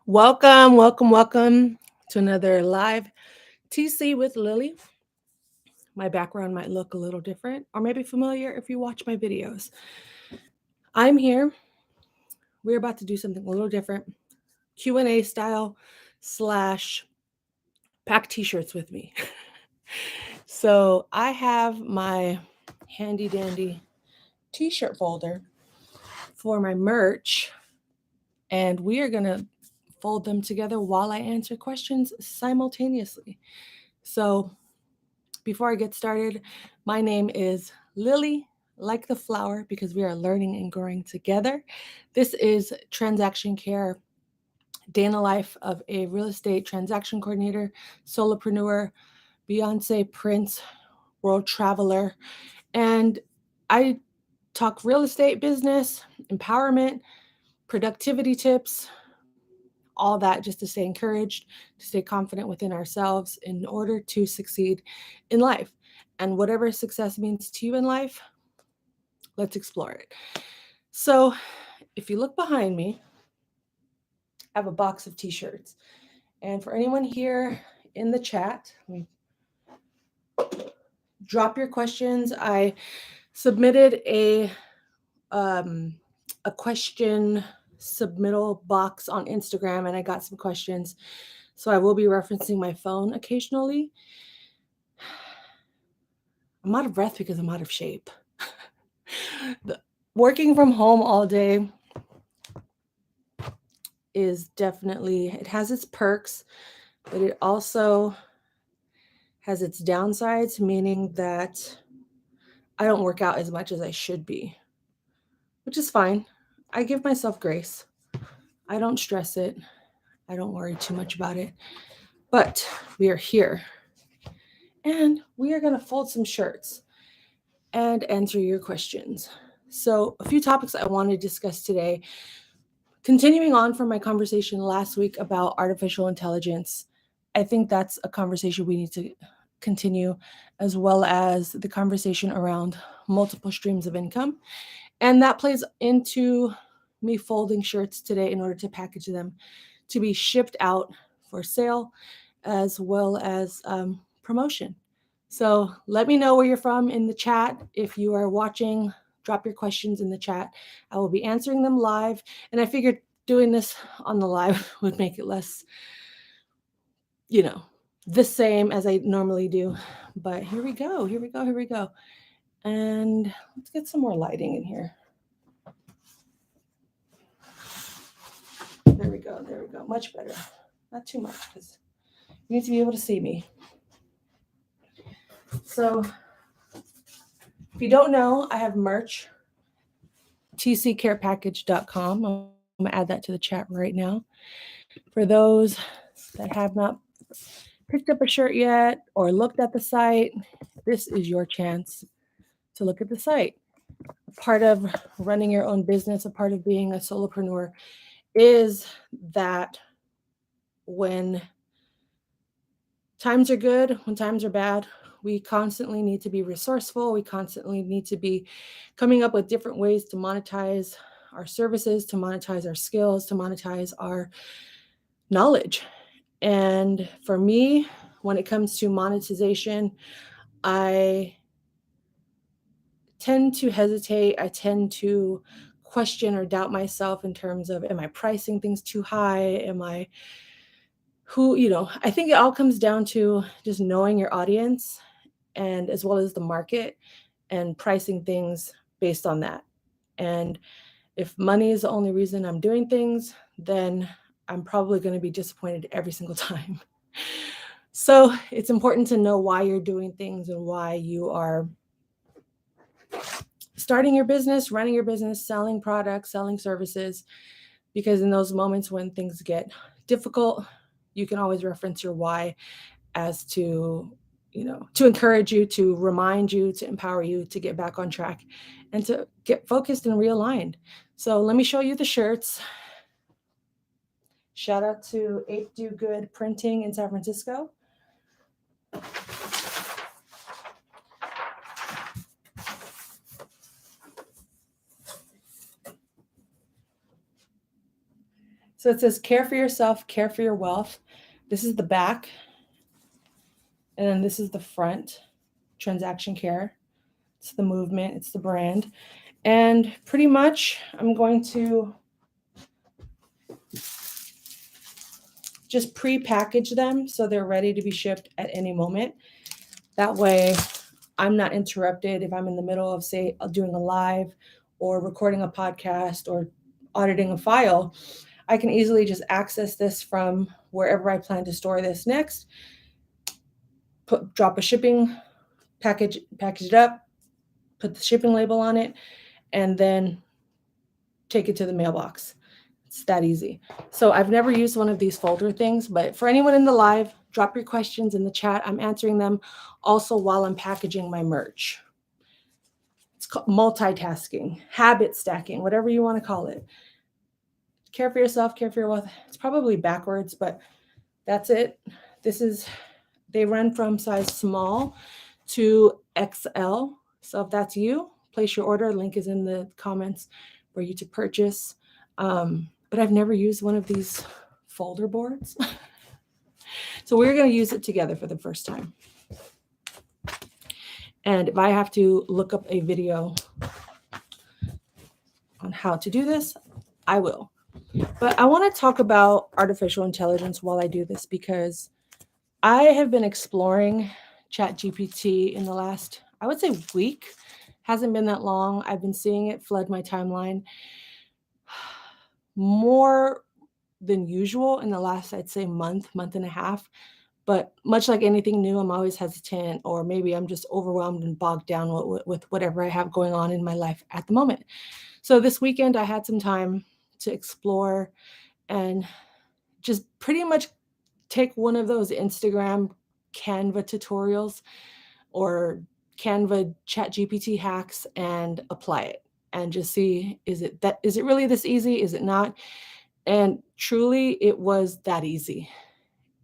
Welcome to another live TC with Lily. My background might look a little different or maybe familiar if you watch my videos. I'm here. We're about to do something a little different. Q&A style slash pack t-shirts with me. So I have my handy dandy t-shirt folder for my merch, and we are going to fold them together while I answer questions simultaneously. So before I get started, my name is Lily, like the flower, because we are learning and growing together. This is Transaction Care, day in the life of a real estate transaction coordinator, solopreneur, Beyonce, Prince, world traveler. And I talk real estate business, empowerment, productivity tips, all that just to stay encouraged, to stay confident within ourselves in order to succeed in life. And whatever success means to you in life, let's explore it. So, if you look behind me, I have a box of t-shirts. And for anyone here in the chat, drop your questions. I submitted a question submittal box on Instagram, and I got some questions. So I will be referencing my phone occasionally. I'm out of breath because I'm out of shape. Working from home all day is definitely, it has its perks, but it also has its downsides, meaning that I don't work out as much as I should be, which is fine. I give myself grace. I don't stress it. I don't worry too much about it. But we are here, and we are going to fold some shirts and answer your questions. So, a few topics I want to discuss today. Continuing on from my conversation last week about artificial intelligence, I think that's a conversation we need to continue, as well as the conversation around multiple streams of income. And that plays into me folding shirts today in order to package them to be shipped out for sale, as well as promotion. So let me know where you're from in the chat. If you are watching, drop your questions in the chat. I will be answering them live. And I figured doing this on the live would make it less, the same as I normally do. But here we go. And let's get some more lighting in here. There we go. Much better. Not too much because you need to be able to see me. So if you don't know, I have merch, tccarepackage.com. I'm going to add that to the chat right now. For those that have not picked up a shirt yet or looked at the site, this is your chance to look at the site. A part of running your own business, a part of being a solopreneur is that when times are good, when times are bad, we constantly need to be resourceful. We constantly need to be coming up with different ways to monetize our services, to monetize our skills, to monetize our knowledge. And for me, when it comes to monetization, I tend to hesitate. I tend to question or doubt myself in terms of, am I pricing things too high? I think it all comes down to just knowing your audience and as well as the market and pricing things based on that. And if money is the only reason I'm doing things, then I'm probably going to be disappointed every single time. So it's important to know why you're doing things and why you are starting your business, running your business, selling products, selling services, because in those moments when things get difficult, you can always reference your why as to encourage you, to remind you, to empower you to get back on track and to get focused and realigned. So let me show you the shirts. Shout out to 8 Do Good Printing in San Francisco. So it says, care for yourself, care for your wealth. This is the back. And then this is the front, transaction care. It's the movement, it's the brand. And pretty much I'm going to just pre-package them so they're ready to be shipped at any moment. That way I'm not interrupted if I'm in the middle of, say, doing a live or recording a podcast or auditing a file. I can easily just access this from wherever I plan to store this next, drop a shipping package it up, put the shipping label on it, and then take it to the mailbox. It's that easy. So I've never used one of these folder things, but for anyone in the live, drop your questions in the chat. I'm answering them also while I'm packaging my merch. It's called multitasking, habit stacking, whatever you want to call it. Care for yourself, care for your wealth. It's probably backwards, but that's it. They run from size small to XL. So if that's you, place your order. Link is in the comments for you to purchase. But I've never used one of these folder boards. So we're going to use it together for the first time. And if I have to look up a video on how to do this, I will. But I want to talk about artificial intelligence while I do this, because I have been exploring ChatGPT in the last, I would say, week. Hasn't been that long. I've been seeing it flood my timeline more than usual in the last, I'd say, month and a half. But much like anything new, I'm always hesitant, or maybe I'm just overwhelmed and bogged down with whatever I have going on in my life at the moment. So this weekend, I had some time to explore and just pretty much take one of those Instagram Canva tutorials or Canva ChatGPT hacks and apply it and just see, is it really this easy? Is it not? And truly, it was that easy.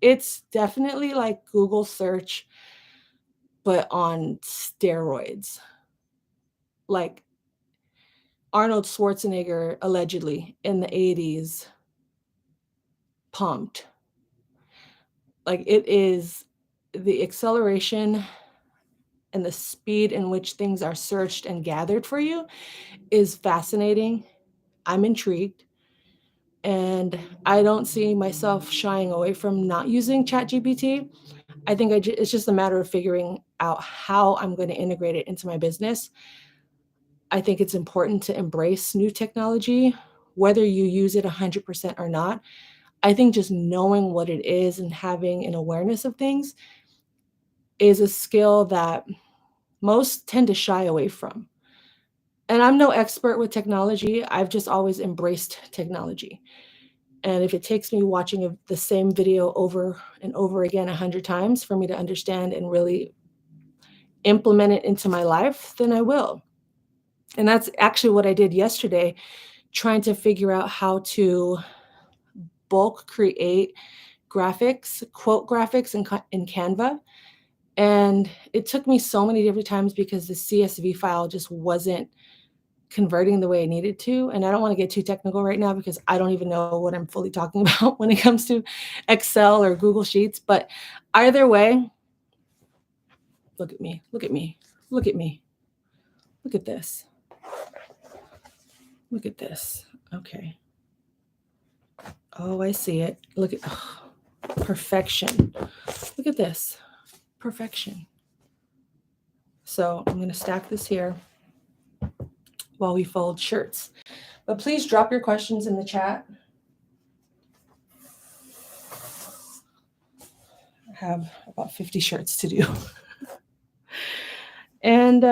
It's definitely like Google search, but on steroids. Like Arnold Schwarzenegger, allegedly, in the 80s, pumped. Like, it is the acceleration and the speed in which things are searched and gathered for you is fascinating. I'm intrigued. And I don't see myself shying away from not using ChatGPT. I think it's just a matter of figuring out how I'm going to integrate it into my business. I think it's important to embrace new technology, whether you use it 100% or not. I think just knowing what it is and having an awareness of things is a skill that most tend to shy away from. And I'm no expert with technology. I've just always embraced technology. And if it takes me watching the same video over and over again 100 times for me to understand and really implement it into my life, then I will. And that's actually what I did yesterday, trying to figure out how to bulk create graphics, quote graphics in Canva. And it took me so many different times because the CSV file just wasn't converting the way I needed to. And I don't want to get too technical right now because I don't even know what I'm fully talking about when it comes to Excel or Google Sheets. But either way, look at me, look at me, look at me. Look at this. Look at this. Okay. Oh, I see it. Look at perfection. Look at this. Perfection. So I'm going to stack this here while we fold shirts. But please drop your questions in the chat. I have about 50 shirts to do. And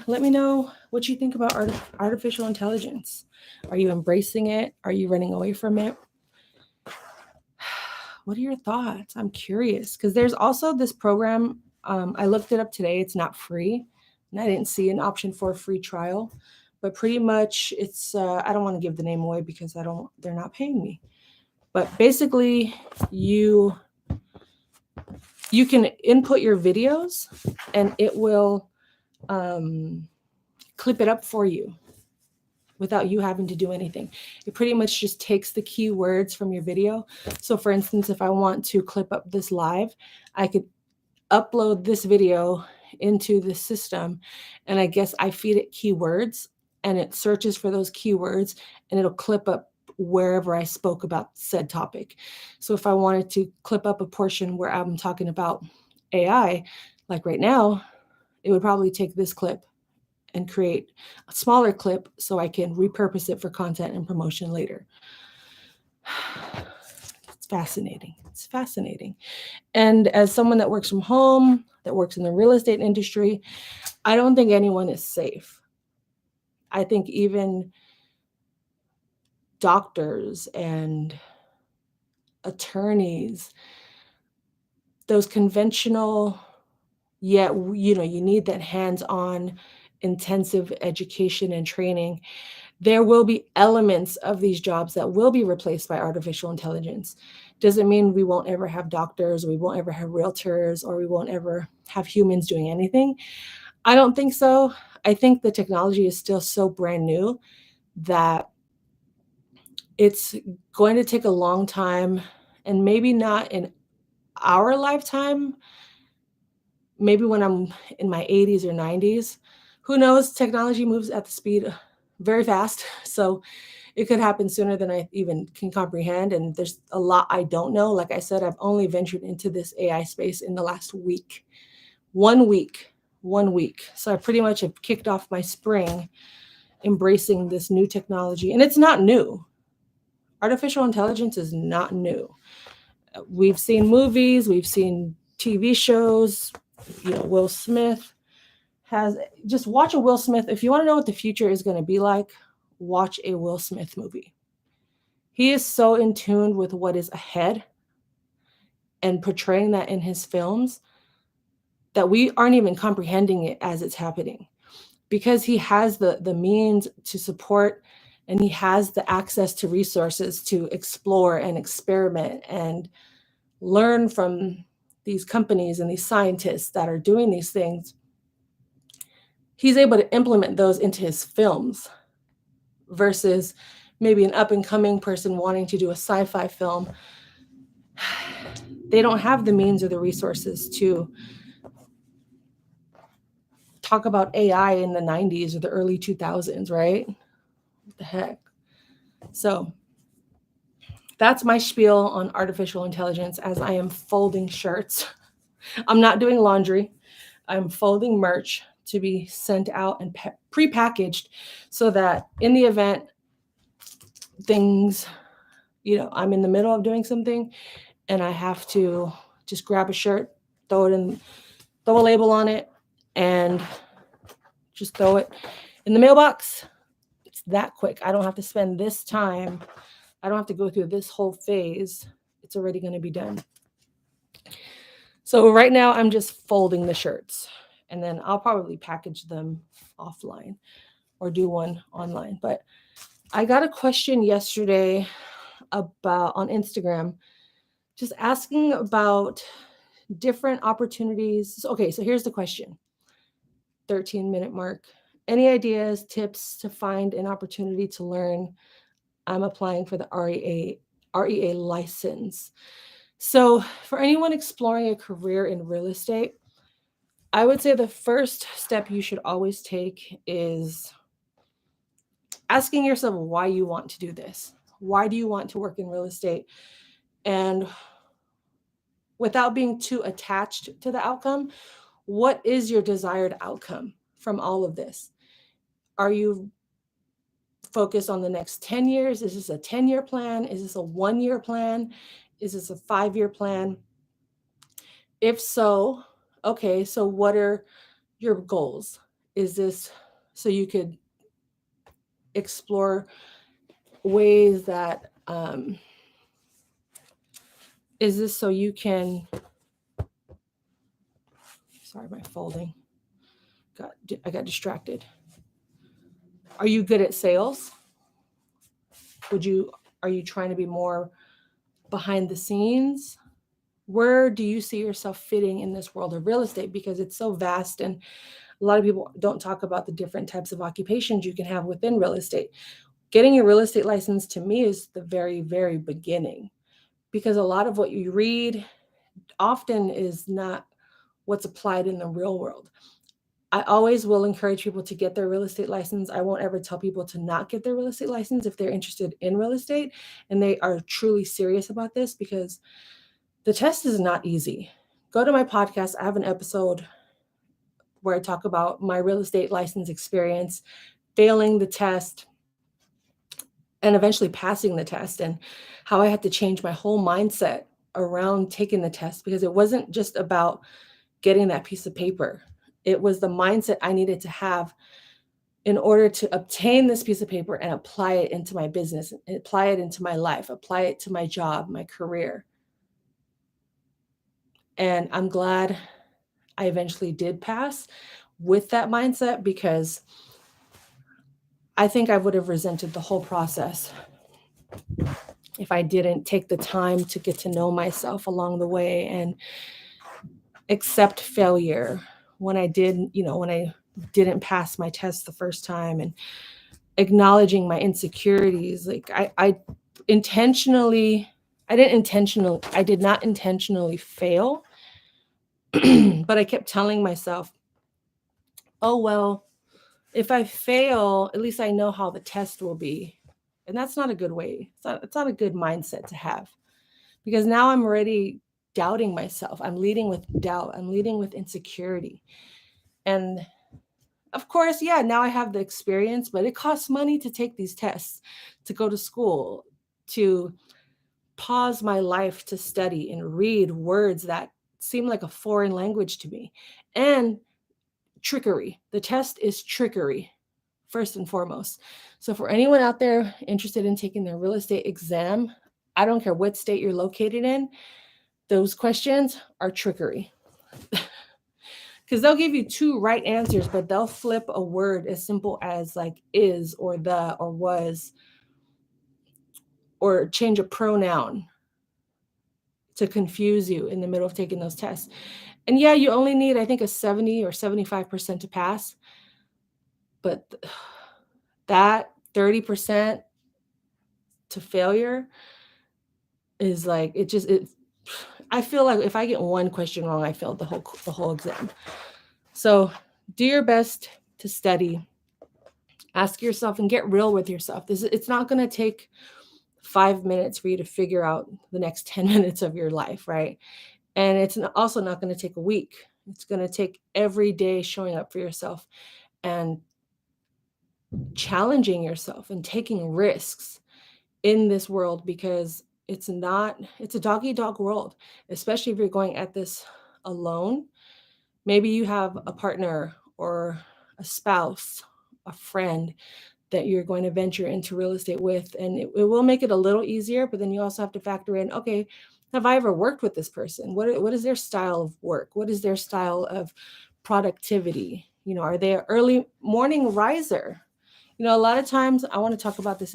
let me know what you think about artificial intelligence. Are you embracing it? Are you running away from it? What are your thoughts? I'm curious because there's also this program. I looked it up today. It's not free. And I didn't see an option for a free trial. But pretty much it's, I don't want to give the name away because they're not paying me. But basically you can input your videos and it will clip it up for you. without you having to do anything. It pretty much just takes the keywords from your video. So for instance, if I want to clip up this live, I could upload this video into the system, and I guess I feed it keywords and it searches for those keywords and it'll clip up wherever I spoke about said topic. So if I wanted to clip up a portion where I'm talking about AI, like right now, it would probably take this clip and create a smaller clip so I can repurpose it for content and promotion later. It's fascinating. It's fascinating. And as someone that works from home, that works in the real estate industry, I don't think anyone is safe. I think even doctors and attorneys, those conventional, yet, you need that hands-on intensive education and training. There will be elements of these jobs that will be replaced by artificial intelligence. Doesn't mean we won't ever have doctors, we won't ever have realtors, or we won't ever have humans doing anything. I don't think so. I think the technology is still so brand new that it's going to take a long time, and maybe not in our lifetime, maybe when I'm in my 80s or 90s. Who knows? Technology moves at the speed very fast. So it could happen sooner than I even can comprehend. And there's a lot I don't know. Like I said, I've only ventured into this AI space in the last week. 1 week. 1 week. So I pretty much have kicked off my spring embracing this new technology. And it's not new. Artificial intelligence is not new. We've seen movies, we've seen TV shows. Will Smith just watch a Will Smith. If you want to know what the future is going to be like, watch a Will Smith movie. He is so in tune with what is ahead and portraying that in his films that we aren't even comprehending it as it's happening, because he has the means to support, and he has the access to resources to explore and experiment and learn from these companies and these scientists that are doing these things. He's able to implement those into his films versus maybe an up and coming person wanting to do a sci-fi film. They don't have the means or the resources to talk about AI in the 90s or the early 2000s, right? What the heck? So that's my spiel on artificial intelligence as I am folding shirts. I'm not doing laundry. I'm folding merch to be sent out and pre-packaged so that in the event things, I'm in the middle of doing something and I have to just grab a shirt, throw a label on it, and just throw it in the mailbox. It's that quick. I don't have to spend this time. I don't have to go through this whole phase. It's already going to be done. So right now I'm just folding the shirts, and then I'll probably package them offline or do one online. But I got a question yesterday on Instagram, just asking about different opportunities. Okay, so here's the question. 13-minute mark. Any ideas, tips to find an opportunity to learn? I'm applying for the REA license. So for anyone exploring a career in real estate, I would say the first step you should always take is asking yourself why you want to do this. Why do you want to work in real estate? And without being too attached to the outcome, what is your desired outcome from all of this? Are you focused on the next 10 years? Is this a 10-year plan? Is this a 1-year plan? Is this a 5-year plan? If so, okay, so what are your goals? Is this so you could explore ways that, is this so you can, sorry, my folding, I got distracted. Are you good at sales? Are you trying to be more behind the scenes? Where do you see yourself fitting in this world of real estate? Because it's so vast, and A lot of people don't talk about the different types of occupations you can have within real estate. Getting your real estate license to me is the very, very beginning, because a lot of what you read often is not what's applied in the real world. I always will encourage people to get their real estate license. I won't ever tell people to not get their real estate license if they're interested in real estate and they are truly serious about this, because the test is not easy. Go to my podcast. I have an episode where I talk about my real estate license experience, failing the test, and eventually passing the test, and how I had to change my whole mindset around taking the test, because it wasn't just about getting that piece of paper. It was the mindset I needed to have in order to obtain this piece of paper and apply it into my business, apply it into my life, apply it to my job, my career. And I'm glad I eventually did pass with that mindset, because I think I would have resented the whole process if I didn't take the time to get to know myself along the way and accept failure when I didn't pass my test the first time, and acknowledging my insecurities. Like I did not intentionally fail, but I kept telling myself, oh, well, if I fail, at least I know how the test will be. And that's not a good way. It's not a good mindset to have, because now I'm already doubting myself. I'm leading with doubt. I'm leading with insecurity. And of course, yeah, now I have the experience, but it costs money to take these tests, to go to school, to pause my life to study and read words that seem like a foreign language to me. And trickery. The test is trickery, first and foremost. So for anyone out there interested in taking their real estate exam, I don't care what state you're located in, those questions are trickery. Because they'll give you two right answers, but they'll flip a word as simple as like is or the or was, or change a pronoun to confuse you in the middle of taking those tests. And yeah, you only need, I think, a 70 or 75% to pass. But that 30% to failure is like, I feel like if I get one question wrong, I failed the whole exam. So do your best to study, ask yourself, and get real with yourself. It's not going to take 5 minutes for you to figure out the next 10 minutes of your life, right? And it's also not going to take a week. It's going to take every day showing up for yourself and challenging yourself and taking risks in this world, because it's a dog-eat-dog world, especially if you're going at this alone. Maybe you have a partner or a spouse, a friend that you're going to venture into real estate with, and it will make it a little easier. But then you also have to factor in, okay, have I ever worked with this person? What is their style of work? What is their style of productivity? Are they an early morning riser? A lot of times, I want to talk about this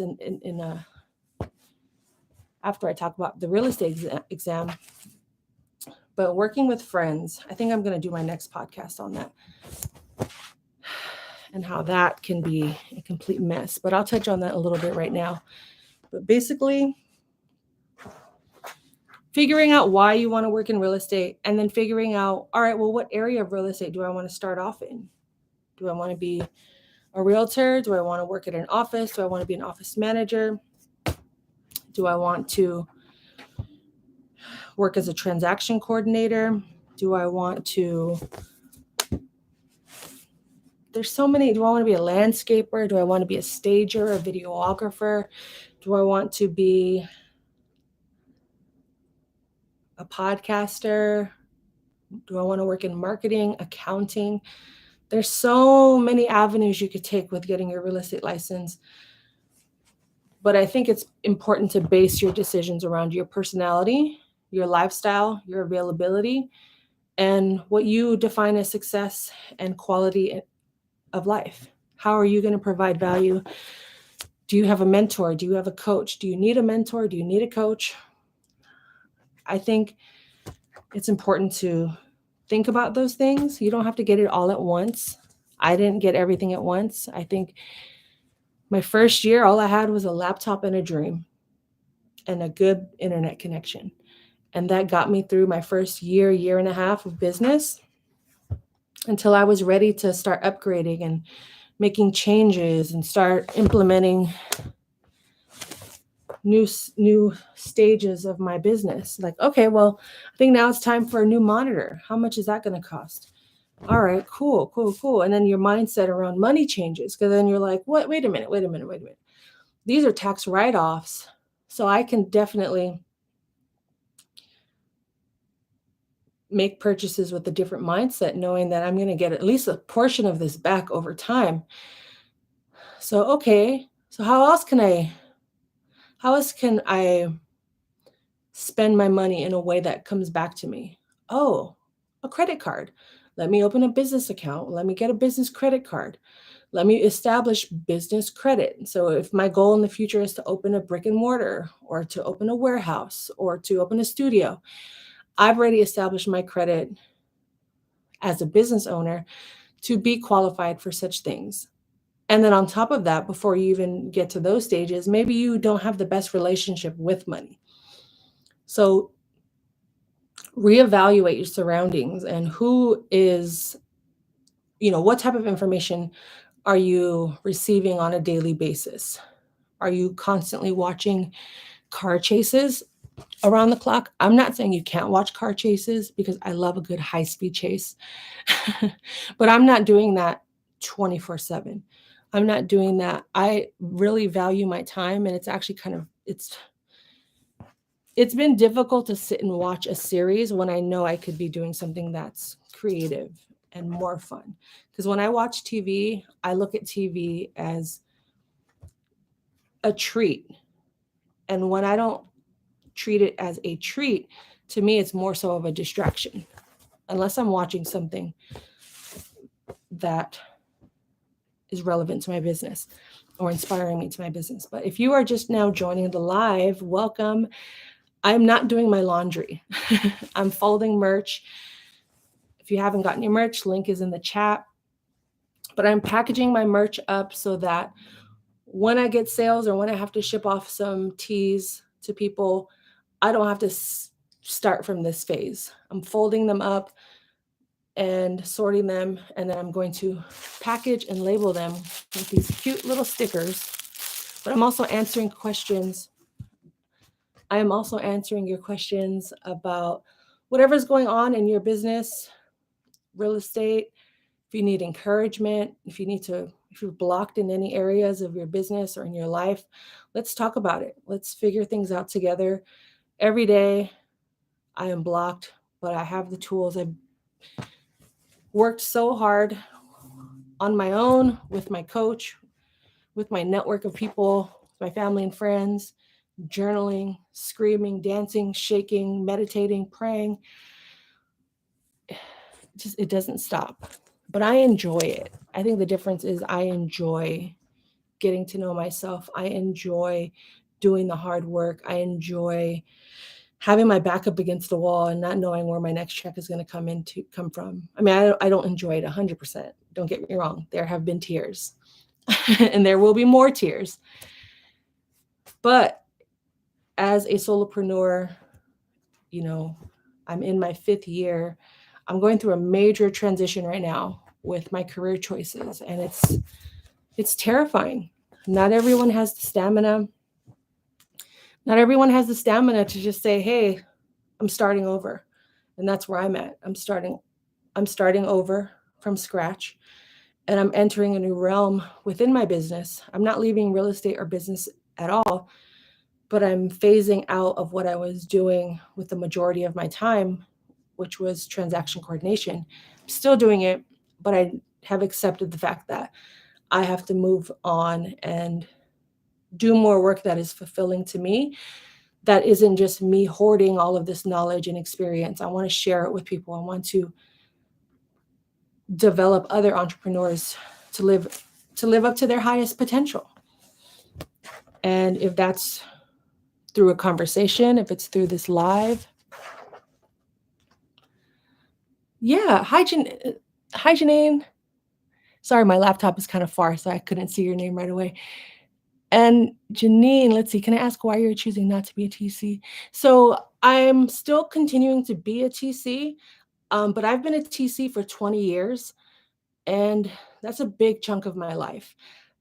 after I talk about the real estate exam. But working with friends, I think I'm going to do my next podcast on that, and how that can be a complete mess. But I'll touch on that a little bit right now. But basically, figuring out why you want to work in real estate, and then figuring out, all right, well, what area of real estate do I want to start off in? Do I want to be a realtor? Do I want to work at an office? Do I want to be an office manager? Do I want to work as a transaction coordinator? Do I want to, there's so many, do I want to be a landscaper? Do I want to be a stager, a videographer? Do I want to be a podcaster? Do I want to work in marketing, accounting? There's so many avenues you could take with getting your real estate license. But I think it's important to base your decisions around your personality, your lifestyle, your availability, and what you define as success and quality of life. How are you going to provide value? Do you have a mentor? Do you have a coach? Do you need a mentor? Do you need a coach? I think it's important to think about those things. You don't have to get it all at once. I didn't get everything at once. I think my first year, all I had was a laptop and a dream and a good internet connection. And that got me through my first year, year and a half of business until I was ready to start upgrading and making changes and start implementing new stages of my business. Like, okay, well, I think now it's time for a new monitor. How much is that going to cost? All right, cool. And then your mindset around money changes, because then you're like, what? Wait a minute. These are tax write-offs. So I can definitely make purchases with a different mindset, knowing that I'm going to get at least a portion of this back over time. So, okay, so how else can I spend my money in a way that comes back to me? Oh, a credit card. Let me open a business account. Let me get a business credit card. Let me establish business credit. So if my goal in the future is to open a brick and mortar or to open a warehouse or to open a studio, I've already established my credit as a business owner to be qualified for such things. And then on top of that, before you even get to those stages, maybe you don't have the best relationship with money. So reevaluate your surroundings and what type of information are you receiving on a daily basis? Are you constantly watching car chases around the clock? I'm not saying you can't watch car chases, because I love a good high-speed chase. But I'm not doing that 24/7. I'm not doing that. I really value my time, and it's actually it's been difficult to sit and watch a series when I know I could be doing something that's creative and more fun. Because when I watch TV, I look at TV as a treat. And when I don't treat it as a treat, to me, it's more so of a distraction, unless I'm watching something that is relevant to my business or inspiring me to my business. But if you are just now joining the live, welcome. I'm not doing my laundry. I'm folding merch. If you haven't gotten your merch, link is in the chat. But I'm packaging my merch up so that when I get sales or when I have to ship off some teas to people, I don't have to start from this phase. I'm folding them up and sorting them, and then I'm going to package and label them with these cute little stickers. But I'm also answering questions. I am also answering your questions about whatever's going on in your business, real estate. If you need encouragement, if you're blocked in any areas of your business or in your life, let's talk about it. Let's figure things out together. Every day I am blocked, but I have the tools. I've worked so hard on my own, with my coach, with my network of people, my family and friends, journaling, screaming, dancing, shaking, meditating, praying. It doesn't stop. But I enjoy it. I think the difference is I enjoy getting to know myself. I enjoy doing the hard work. I enjoy having my back up against the wall and not knowing where my next check is going to come from. I mean, I don't enjoy it 100%. Don't get me wrong. There have been tears and there will be more tears. But as a solopreneur, I'm in my 5th year. I'm going through a major transition right now with my career choices, and it's terrifying. Not everyone has the stamina. Not everyone has the stamina to just say, "Hey, I'm starting over." And that's where I'm at. I'm starting over from scratch, and I'm entering a new realm within my business. I'm not leaving real estate or business at all, but I'm phasing out of what I was doing with the majority of my time, which was transaction coordination. I'm still doing it, but I have accepted the fact that I have to move on and do more work that is fulfilling to me, that isn't just me hoarding all of this knowledge and experience. I want to share it with people. I want to develop other entrepreneurs to live up to their highest potential. And if that's through a conversation, if it's through this live. Yeah, hi Janine. Sorry, my laptop is kind of far, so I couldn't see your name right away. And Janine, let's see, can I ask why you're choosing not to be a TC? So I'm still continuing to be a TC, but I've been a TC for 20 years, and that's a big chunk of my life.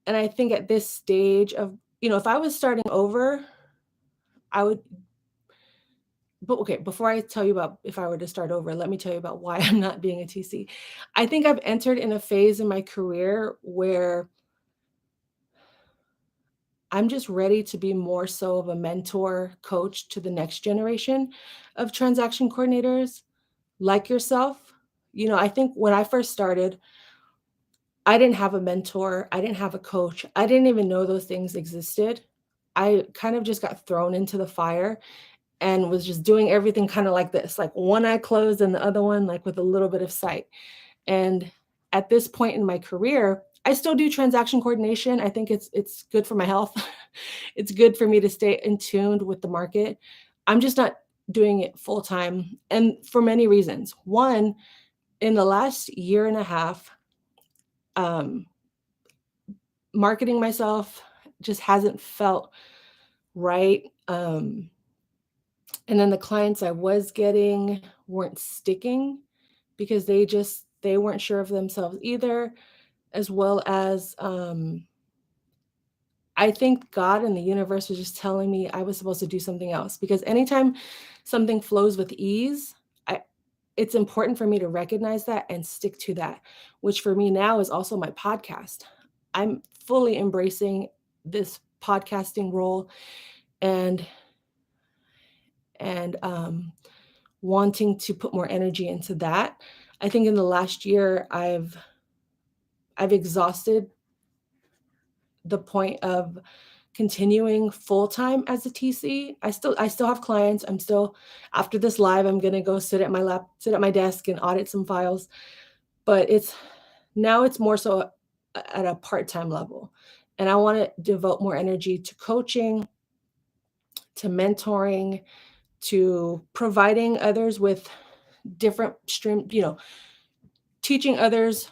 And I think at this stage of, if I was starting over, I would, but okay, before I tell you about if I were to start over, let me tell you about why I'm not being a TC. I think I've entered in a phase in my career where I'm just ready to be more so of a mentor coach to the next generation of transaction coordinators like yourself. I think when I first started, I didn't have a mentor, I didn't have a coach, I didn't even know those things existed. I kind of just got thrown into the fire and was just doing everything kind of like this, like one eye closed and the other one like with a little bit of sight. And at this point in my career, I still do transaction coordination. I think it's good for my health. It's good for me to stay in tuned with the market. I'm just not doing it full time, and for many reasons. One, in the last year and a half, um, marketing myself just hasn't felt right. And then the clients I was getting weren't sticking because they weren't sure of themselves either, as well as I think God and the universe was just telling me I was supposed to do something else, because anytime something flows with ease, I it's important for me to recognize that and stick to that, which for me now is also my podcast. I'm fully embracing this podcasting role, and and wanting to put more energy into that. I think in the last year I've exhausted the point of continuing full time as a TC. I still have clients. I'm still, after this live, I'm gonna go sit at my desk and audit some files. But it's more so at a part-time level. And I want to devote more energy to coaching, to mentoring, to providing others with different teaching others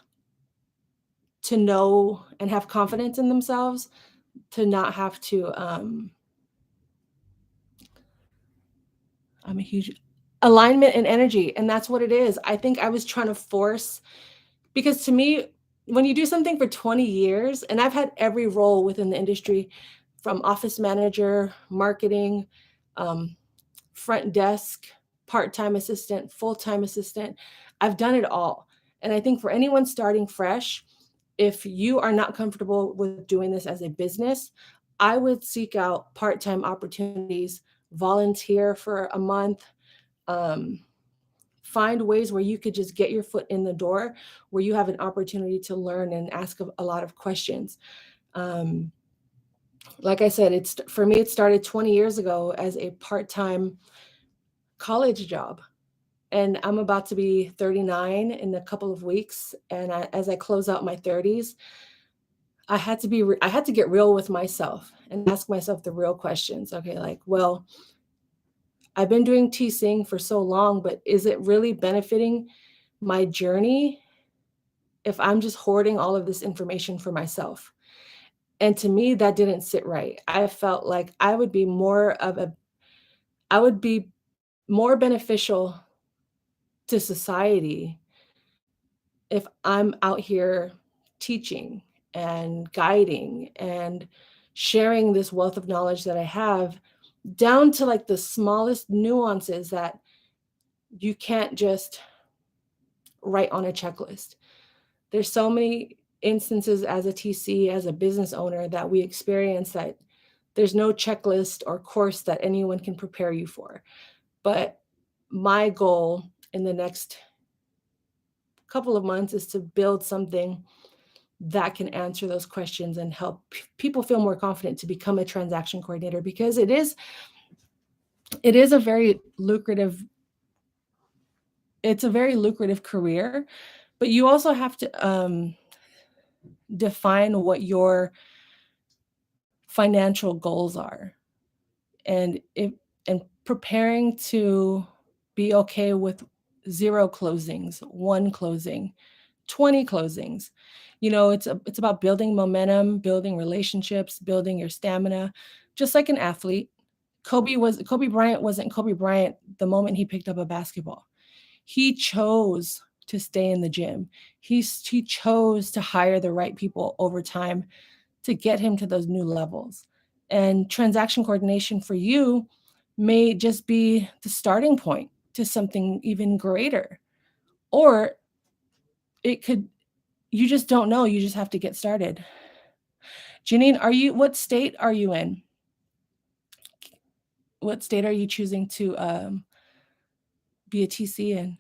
to know and have confidence in themselves, to not have to I'm a huge alignment and energy, and that's what it is. I think I was trying to force, because to me, when you do something for 20 years, and I've had every role within the industry, from office manager, marketing, um, front desk, part-time assistant, full-time assistant, I've done it all. And I think for anyone starting fresh, if you are not comfortable with doing this as a business, I would seek out part-time opportunities, volunteer for a month, um, find ways where you could just get your foot in the door, where you have an opportunity to learn and ask a lot of questions. Um, like I said, it's for me, it started 20 years ago as a part-time college job. And I'm about to be 39 in a couple of weeks. And as I close out my 30s, I had to get real with myself and ask myself the real questions. Okay, like, well, I've been doing TCing for so long, but is it really benefiting my journey if I'm just hoarding all of this information for myself? And to me, that didn't sit right. I felt like I would be more beneficial to society if I'm out here teaching and guiding and sharing this wealth of knowledge that I have, down to like the smallest nuances that you can't just write on a checklist. There's so many instances as a TC, as a business owner, that we experience that there's no checklist or course that anyone can prepare you for. But my goal in the next couple of months is to build something that can answer those questions and help people feel more confident to become a transaction coordinator, because it is a very lucrative it's a very lucrative career, but you also have to define what your financial goals are, and if and preparing to be okay with zero closings, one closing, 20 closings. It's about building momentum, building relationships, building your stamina, just like an athlete. Kobe Bryant wasn't Kobe Bryant the moment he picked up a basketball. He chose to stay in the gym. He chose to hire the right people over time to get him to those new levels. And transaction coordination for you may just be the starting point to something even greater. Or it could, you just don't know. You just have to get started. Janine, what state are you in? What state are you choosing to be a TC in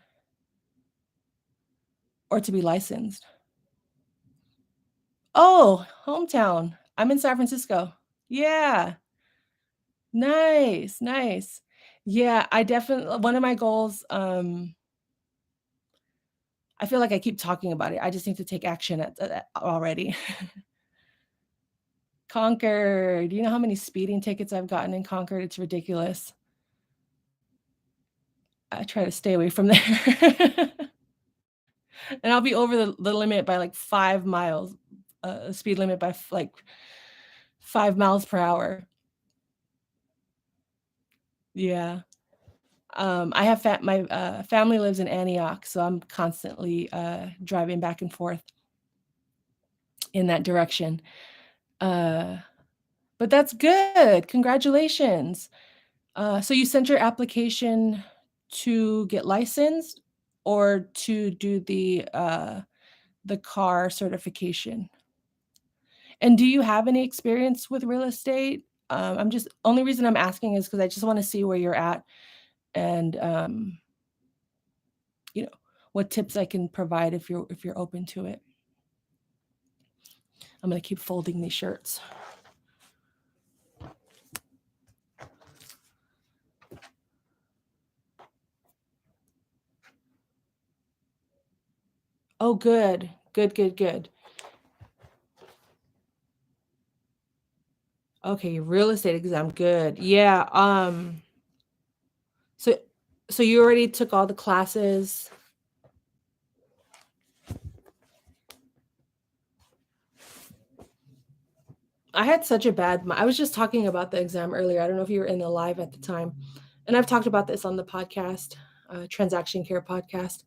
or to be licensed? Oh, hometown. I'm in San Francisco. Yeah. Nice, nice. Yeah, I definitely one of my goals, I feel like I keep talking about it. I just need to take action already. Concord. Do you know how many speeding tickets I've gotten in Concord? It's ridiculous. I try to stay away from there. And I'll be over the limit by like 5 miles, speed limit by like 5 miles per hour. Yeah. I have my family lives in Antioch, so I'm constantly driving back and forth in that direction. Uh, but that's good. Congratulations. So you sent your application to get licensed or to do the car certification? And do you have any experience with real estate? I'm just only reason I'm asking is because I just want to see where you're at and you know what tips I can provide if you're open to it. I'm gonna keep folding these shirts. Oh, good, good, good, good. Okay, real estate exam, good. Yeah. So so you already took all the classes. I had such a I was just talking about the exam earlier. I don't know if you were in the live at the time. And I've talked about this on the podcast, Transaction Care podcast,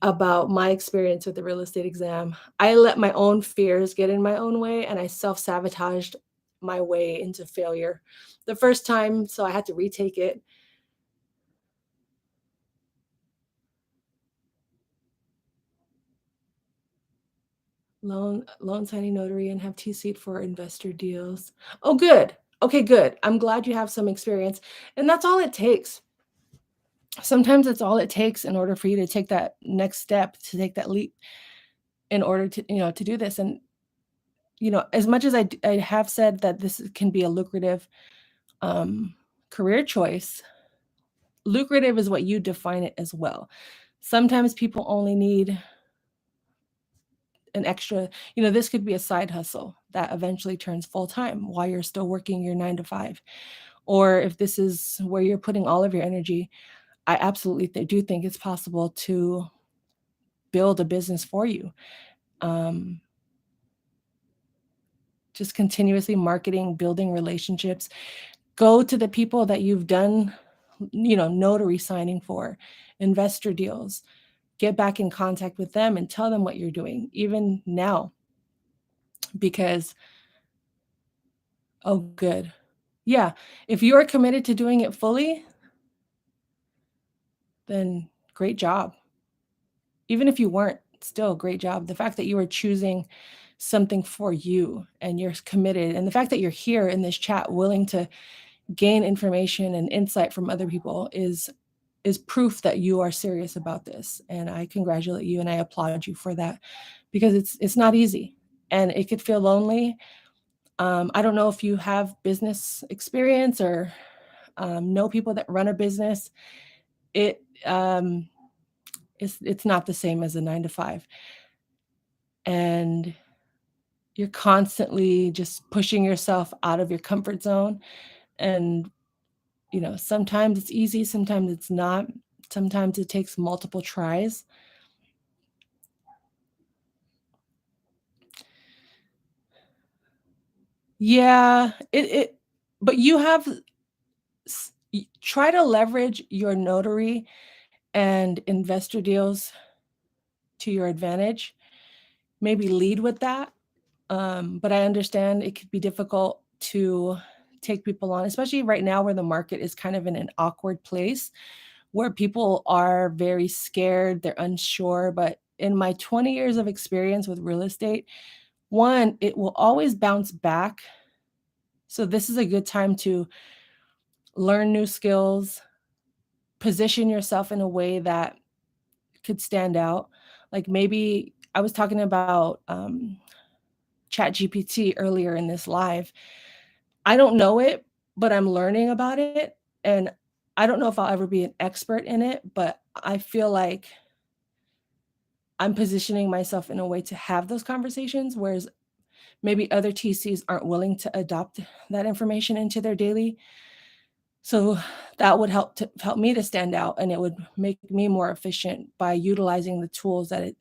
about my experience with the real estate exam. I let my own fears get in my own way and I self-sabotaged my way into failure the first time, so I had to retake it. Loan signing notary and have T-seat for investor deals. Oh, good. Okay, good. I'm glad you have some experience. And that's all it takes. Sometimes that's all it takes in order for you to take that next step, to take that leap in order to, to do this. And, as much as I have said that this can be a lucrative career choice, lucrative is what you define it as well. Sometimes people only need an extra, this could be a side hustle that eventually turns full time while you're still working your 9 to 5. Or if this is where you're putting all of your energy, I absolutely do think it's possible to build a business for you. Just continuously marketing, building relationships. Go to the people that you've done, notary signing for, investor deals. Get back in contact with them and tell them what you're doing, even now. Because, oh, good. Yeah, if you are committed to doing it fully, then great job. Even if you weren't, still great job. The fact that you are choosing something for you and you're committed, and the fact that you're here in this chat willing to gain information and insight from other people is proof that you are serious about this. And I congratulate you and I applaud you for that, because it's not easy and it could feel lonely. I don't know if you have business experience or know people that run a business. It's not the same as a 9 to 5, and you're constantly just pushing yourself out of your comfort zone. And sometimes it's easy, sometimes it's not. Sometimes it takes multiple tries. Yeah, but you have try to leverage your notary and investor deals to your advantage. Maybe lead with that. But I understand it could be difficult to take people on, especially right now where the market is kind of in an awkward place where people are very scared, they're unsure. But in my 20 years of experience with real estate, one, it will always bounce back. So this is a good time to learn new skills, position yourself in a way that could stand out. Like maybe I was talking about chat GPT earlier in this live. I don't know it, but I'm learning about it. And I don't know if I'll ever be an expert in it, but I feel like I'm positioning myself in a way to have those conversations, whereas maybe other TCs aren't willing to adopt that information into their daily. So that would help me to stand out, and it would make me more efficient by utilizing the tools that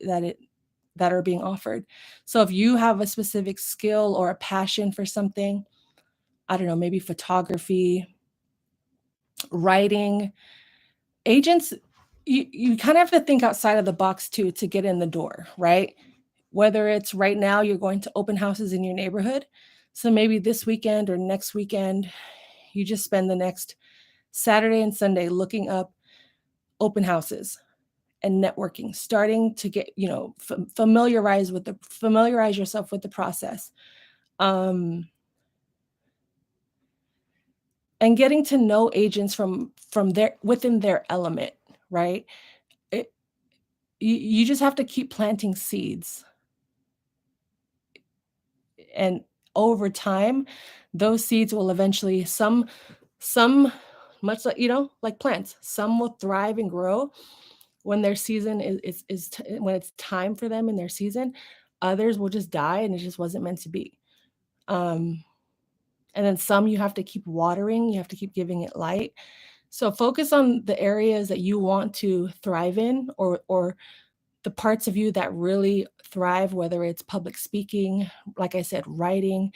are being offered. So if you have a specific skill or a passion for something, I don't know, maybe photography, writing, agents, you kind of have to think outside of the box too to get in the door, right? Whether it's right now you're going to open houses in your neighborhood. So maybe this weekend or next weekend, you just spend the next Saturday and Sunday looking up open houses and networking, starting to get, familiarize yourself with the process. Um, and getting to know agents from their within their element, right? It, you just have to keep planting seeds, and over time those seeds will eventually some much like like plants, some will thrive and grow when their season when it's time for them in their season. Others will just die and it just wasn't meant to be. um and then some you have to keep watering, you have to keep giving it light. So focus on the areas that you want to thrive in, or the parts of you that really thrive, whether it's public speaking, like I said, writing.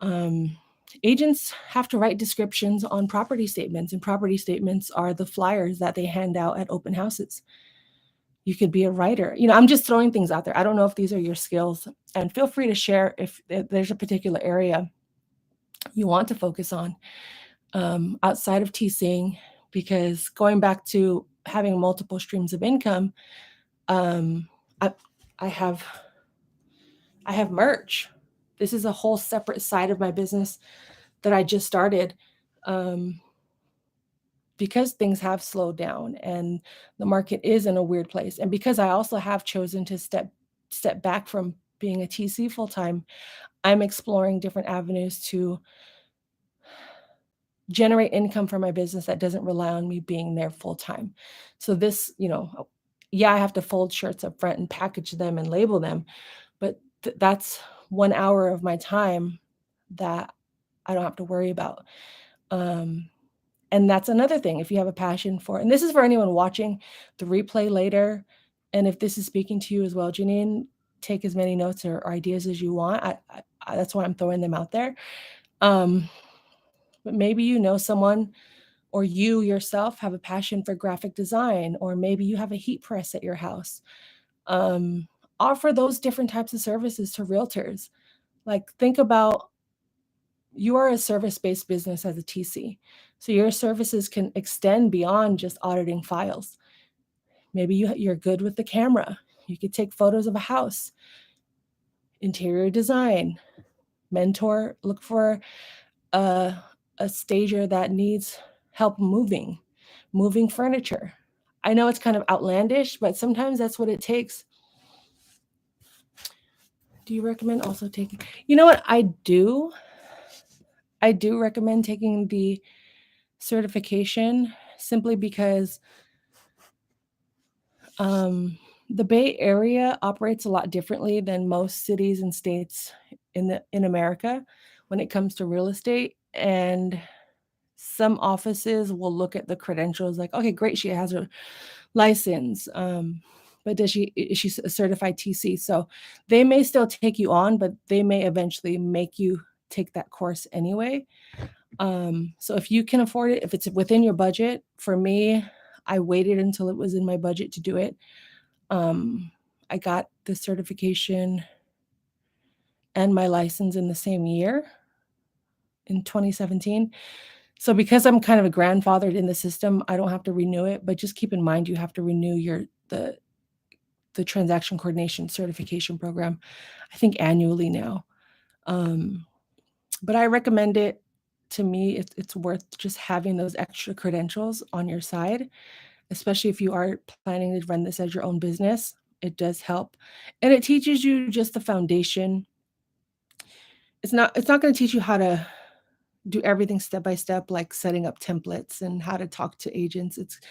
um, Agents have to write descriptions on property statements, and property statements are the flyers that they hand out at open houses. You could be a writer. I'm just throwing things out there. I don't know if these are your skills, and feel free to share if there's a particular area you want to focus on outside of TCing, because going back to having multiple streams of income, um, I, I have I have merch. This is a whole separate side of my business that I just started, um, because things have slowed down and the market is in a weird place, and because I also have chosen to step back from being a TC full time. I'm exploring different avenues to generate income for my business that doesn't rely on me being there full time. So this, yeah, I have to fold shirts up front and package them and label them, but that's 1 hour of my time that I don't have to worry about. Um, and that's another thing. If you have a passion for, and this is for anyone watching the replay later, and if this is speaking to you as well, Janine, take as many notes or ideas as you want. That's why I'm throwing them out there. But maybe someone, or you yourself have a passion for graphic design, or maybe you have a heat press at your house. Um, Offer those different types of services to realtors. Like, think about, you are a service-based business as a TC. So your services can extend beyond just auditing files. Maybe you're good with the camera. You could take photos of a house, interior design, look for a, a stager that needs help moving furniture. I know it's kind of outlandish, but sometimes that's what it takes. Do you recommend also taking, you know what, I do recommend taking the certification, simply because the Bay Area operates a lot differently than most cities and states in America when it comes to real estate. And some offices will look at the credentials like, okay, great, she has a license, but is she a certified TC? So they may still take you on, but they may eventually make you take that course anyway. So if you can afford it, if it's within your budget, for me, I waited until it was in my budget to do it. I got the certification and my license in the same year in 2017. So because I'm kind of grandfathered in the system, I don't have to renew it, but just keep in mind you have to renew the transaction coordination certification program, I think annually now. But I recommend it. To me, it's worth just having those extra credentials on your side, especially if you are planning to run this as your own business. It does help. And it teaches you just the foundation. It's not going to teach you how to do everything step by step, like setting up templates and how to talk to agents. It's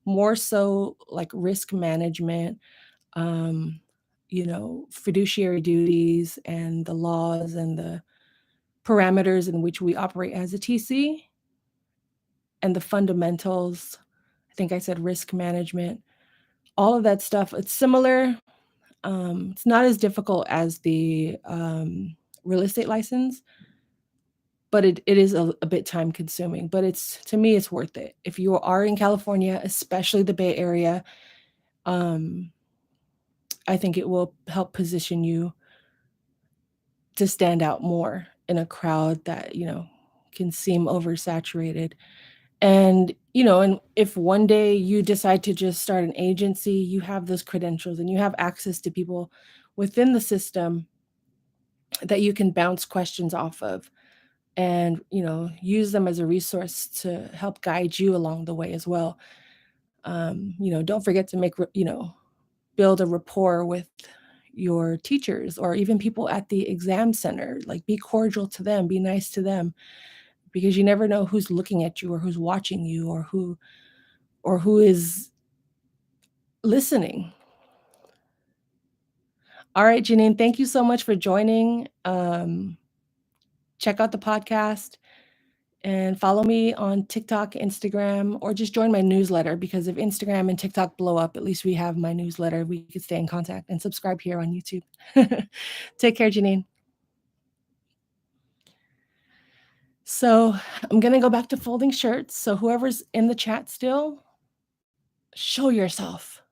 more so like risk management, um, fiduciary duties and the laws and the parameters in which we operate as a TC and the fundamentals. I think I said risk management, all of that stuff. It's similar. It's not as difficult as the real estate license, but it is a bit time consuming. But to me, it's worth it. If you are in California, especially the Bay Area, I think it will help position you to stand out more in a crowd that, can seem oversaturated. And if one day you decide to just start an agency, you have those credentials and you have access to people within the system that you can bounce questions off of and, use them as a resource to help guide you along the way as well. Don't forget to build a rapport with your teachers or even people at the exam center. Like, be cordial to them, be nice to them, because you never know who's looking at you or who's watching you or who is listening. All right, Janine, thank you so much for joining. Check out the podcast and follow me on TikTok, Instagram, or just join my newsletter, because if Instagram and TikTok blow up, at least we have my newsletter. We could stay in contact, and subscribe here on YouTube. Take care, Janine. So I'm going to go back to folding shirts. So whoever's in the chat still, show yourself.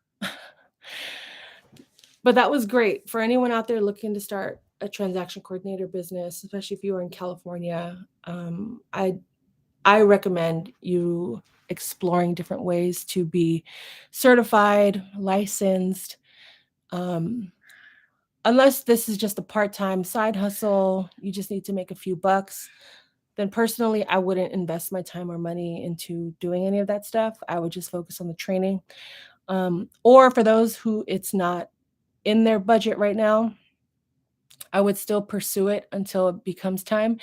But that was great for anyone out there looking to start a transaction coordinator business, especially if you are in California. I recommend you exploring different ways to be certified, licensed. Unless this is just a part-time side hustle, you just need to make a few bucks, then personally, I wouldn't invest my time or money into doing any of that stuff. I would just focus on the training. Or for those who it's not in their budget right now, I would still pursue it until it becomes time.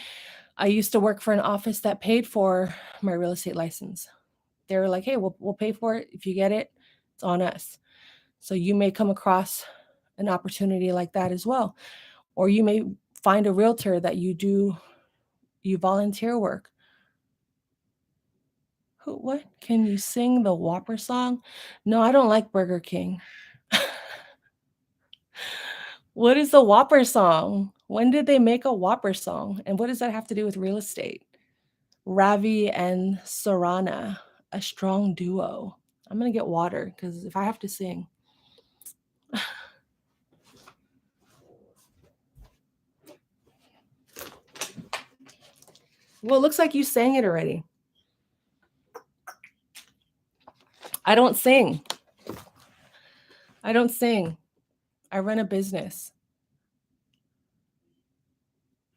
I used to work for an office that paid for my real estate license. They were like, hey, we'll pay for it. If you get it, it's on us. So you may come across an opportunity like that as well. Or you may find a realtor that you volunteer work. What? Can you sing the Whopper song? No, I don't like Burger King. What is the Whopper song? When did they make a Whopper song? And what does that have to do with real estate? Ravi and Sarana, a strong duo. I'm going to get water because if I have to sing. Well, it looks like you sang it already. I don't sing. I run a business.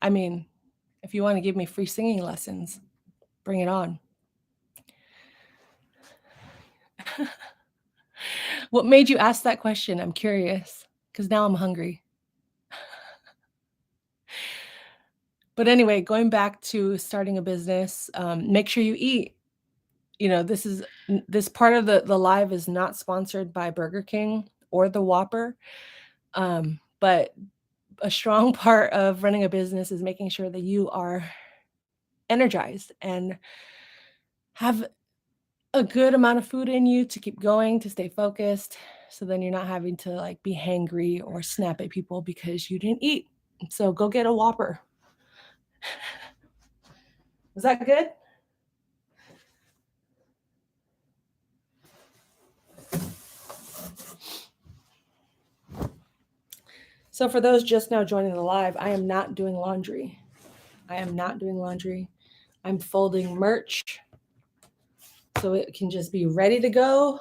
I mean, if you want to give me free singing lessons, bring it on. What made you ask that question? I'm curious, because now I'm hungry. But anyway, going back to starting a business, make sure you eat. This part of the live is not sponsored by Burger King or the Whopper, but a strong part of running a business is making sure that you are energized and have a good amount of food in you to keep going, to stay focused. So then you're not having to be hangry or snap at people because you didn't eat. So go get a Whopper. Was that good? So for those just now joining the live, I am not doing laundry. I'm folding merch so it can just be ready to go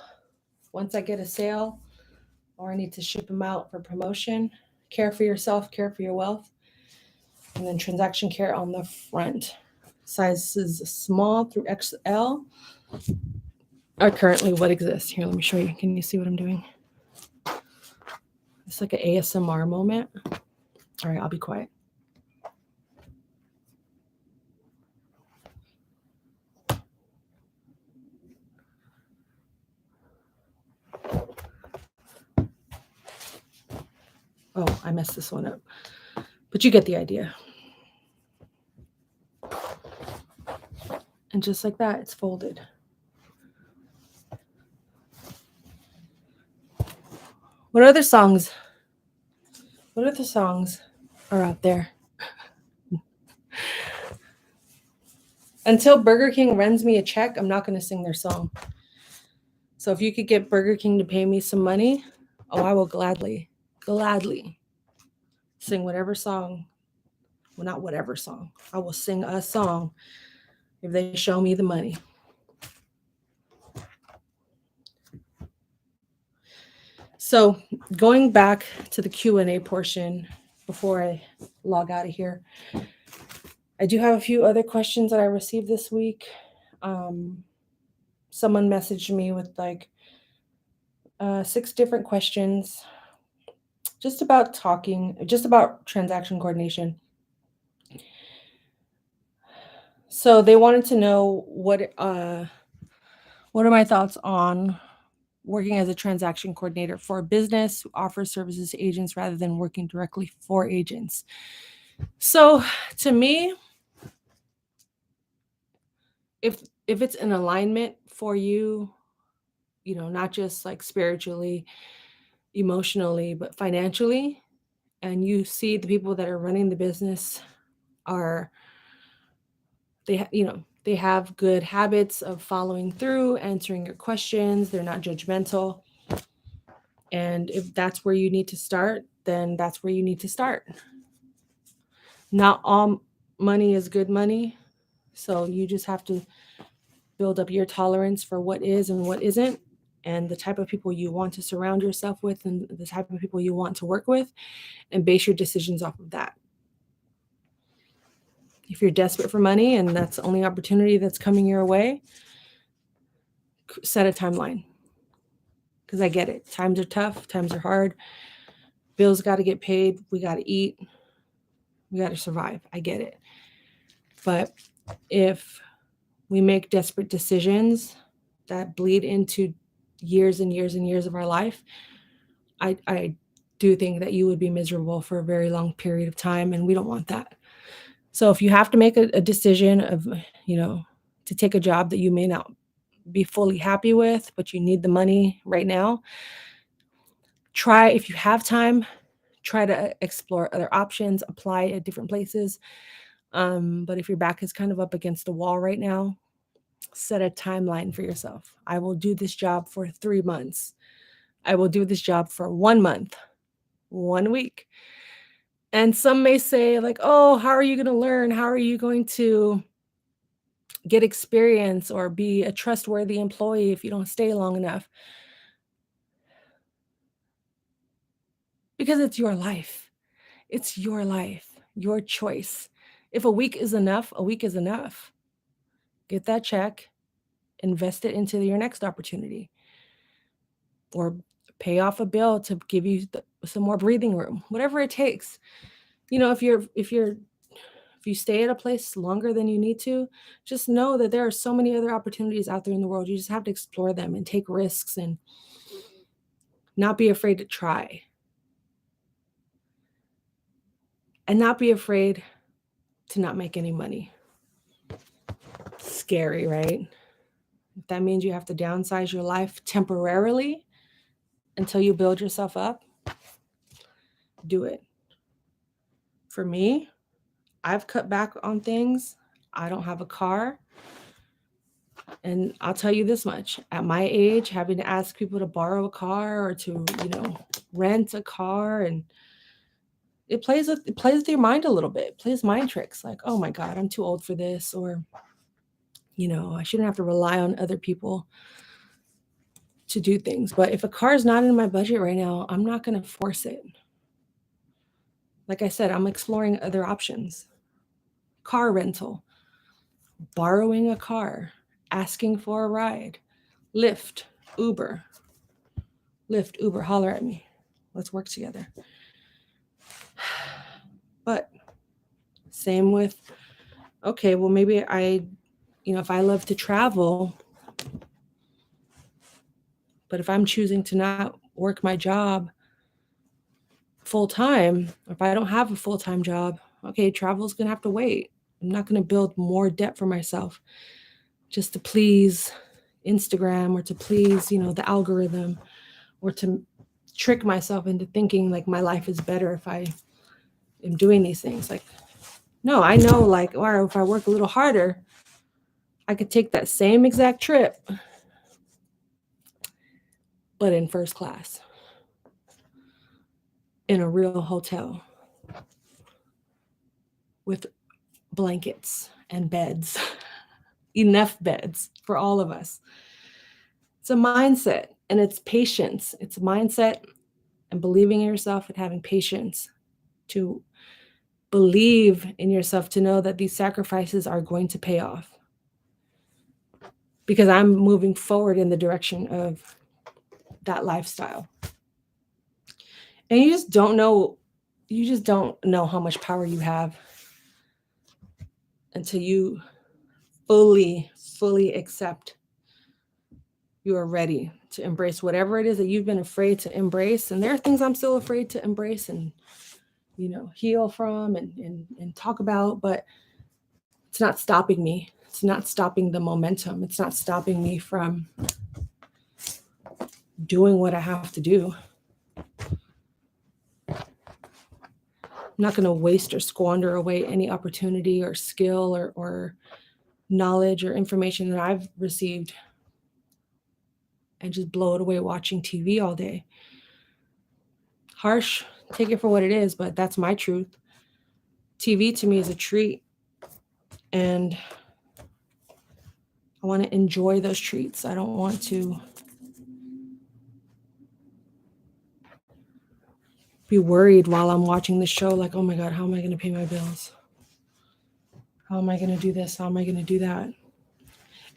once I get a sale or I need to ship them out for promotion. Care for yourself, care for your wealth. And then transaction care on the front. Sizes small through XL are currently what exists. Here, let me show you. Can you see what I'm doing? It's like an ASMR moment. All right, I'll be quiet. Oh, I messed this one up. But you get the idea. And just like that, it's folded. What other songs are out there? Until Burger King runs me a check, I'm not going to sing their song. So if you could get Burger King to pay me some money, I will gladly sing whatever song. Well, not whatever song. I will sing a song if they show me the money. So going back to the Q&A portion before I log out of here, I do have a few other questions that I received this week. Someone messaged me with like 6 different questions just about transaction coordination. So they wanted to know what are my thoughts on working as a transaction coordinator for a business who offers services to agents rather than working directly for agents. So to me, if it's an alignment for you, not just like spiritually, emotionally, but financially, and you see the people that are running the business they have good habits of following through, answering your questions, they're not judgmental. And if that's where you need to start, then that's where you need to start. Not all money is good money. So you just have to build up your tolerance for what is and what isn't, and the type of people you want to surround yourself with and the type of people you want to work with, and base your decisions off of that. If you're desperate for money and that's the only opportunity that's coming your way, set a timeline. Because I get it. Times are tough. Times are hard. Bills got to get paid. We got to eat. We got to survive. I get it. But if we make desperate decisions that bleed into years and years and years of our life, I do think that you would be miserable for a very long period of time, and we don't want that. So if you have to make a decision of, to take a job that you may not be fully happy with, but you need the money right now, if you have time, try to explore other options, apply at different places. But if your back is kind of up against the wall right now, set a timeline for yourself. I will do this job for 3 months. I will do this job for 1 month, 1 week. And some may say like, oh, how are you going to learn? How are you going to get experience or be a trustworthy employee if you don't stay long enough? Because it's your life. It's your life, your choice. If a week is enough, a week is enough. Get that check, invest it into your next opportunity, or pay off a bill to give you some more breathing room, whatever it takes. If you stay at a place longer than you need to, just know that there are so many other opportunities out there in the world. You just have to explore them and take risks and not be afraid to try. And not be afraid to not make any money. Scary, right? If that means you have to downsize your life temporarily until you build yourself up, do it. For me, I've cut back on things. I don't have a car. And I'll tell you this much, at my age, having to ask people to borrow a car or to, rent a car, and it plays with your mind a little bit. It plays mind tricks like, oh my God, I'm too old for this, or I shouldn't have to rely on other people to do things. But if a car is not in my budget right now, I'm not going to force it. Like I said, I'm exploring other options. Car rental, borrowing a car, asking for a ride, Lyft, Uber. Lyft, Uber, holler at me. Let's work together. But same with, okay, well, maybe if I love to travel, but if I'm choosing to not work my job full time, if I don't have a full time job, okay, travel's going to have to wait. I'm not going to build more debt for myself just to please Instagram or to please, the algorithm, or to trick myself into thinking like my life is better if I am doing these things. Like, no, I know, like, or if I work a little harder, I could take that same exact trip, but in first class, in a real hotel with blankets and beds, enough beds for all of us. It's a mindset, and it's patience. It's a mindset and believing in yourself and having patience to believe in yourself, to know that these sacrifices are going to pay off. Because I'm moving forward in the direction of that lifestyle. And you just don't know how much power you have until you fully accept you are ready to embrace whatever it is that you've been afraid to embrace. And there are things I'm still afraid to embrace and, heal from and talk about, but it's not stopping me. It's not stopping the momentum. It's not stopping me from doing what I have to do. I'm not going to waste or squander away any opportunity or skill or knowledge or information that I've received and just blow it away watching TV all day. Harsh, take it for what it is, but that's my truth. TV to me is a treat, and I want to enjoy those treats. I don't want to be worried while I'm watching the show, like, oh my God, how am I going to pay my bills? How am I going to do this? How am I going to do that?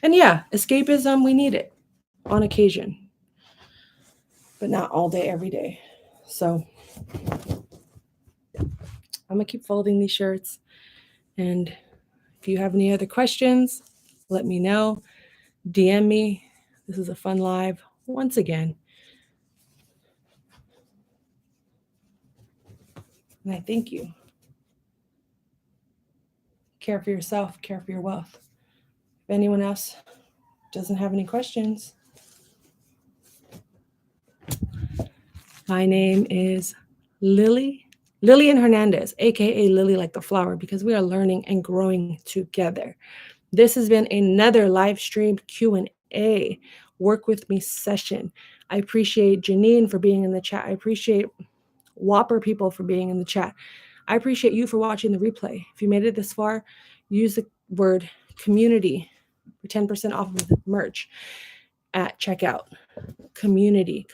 And yeah, escapism, we need it on occasion, but not all day, every day. So I'm going to keep folding these shirts. And if you have any other questions, let me know. DM me. This is a fun live once again. And I thank you. Care for yourself, care for your wealth. If anyone else doesn't have any questions, my name is Lillian Hernandez, aka Lily like the flower, because we are learning and growing together. This has been another live streamed Q&A, work with me session. I appreciate Janine for being in the chat. I appreciate Whopper people for being in the chat. I appreciate you for watching the replay. If you made it this far, use the word community for 10% off of the merch at checkout. Community.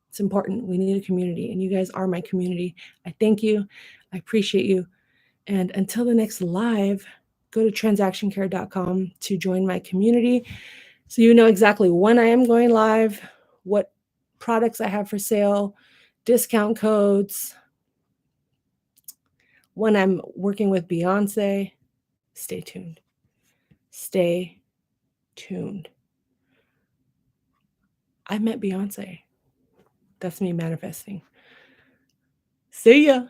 It's important. We need a community, and you guys are my community. I thank you. I appreciate you. And until the next live, go to transactioncare.com to join my community so you know exactly when I am going live, what products I have for sale, discount codes, when I'm working with Beyonce. Stay tuned. Stay tuned. I met Beyonce. That's me manifesting. See ya.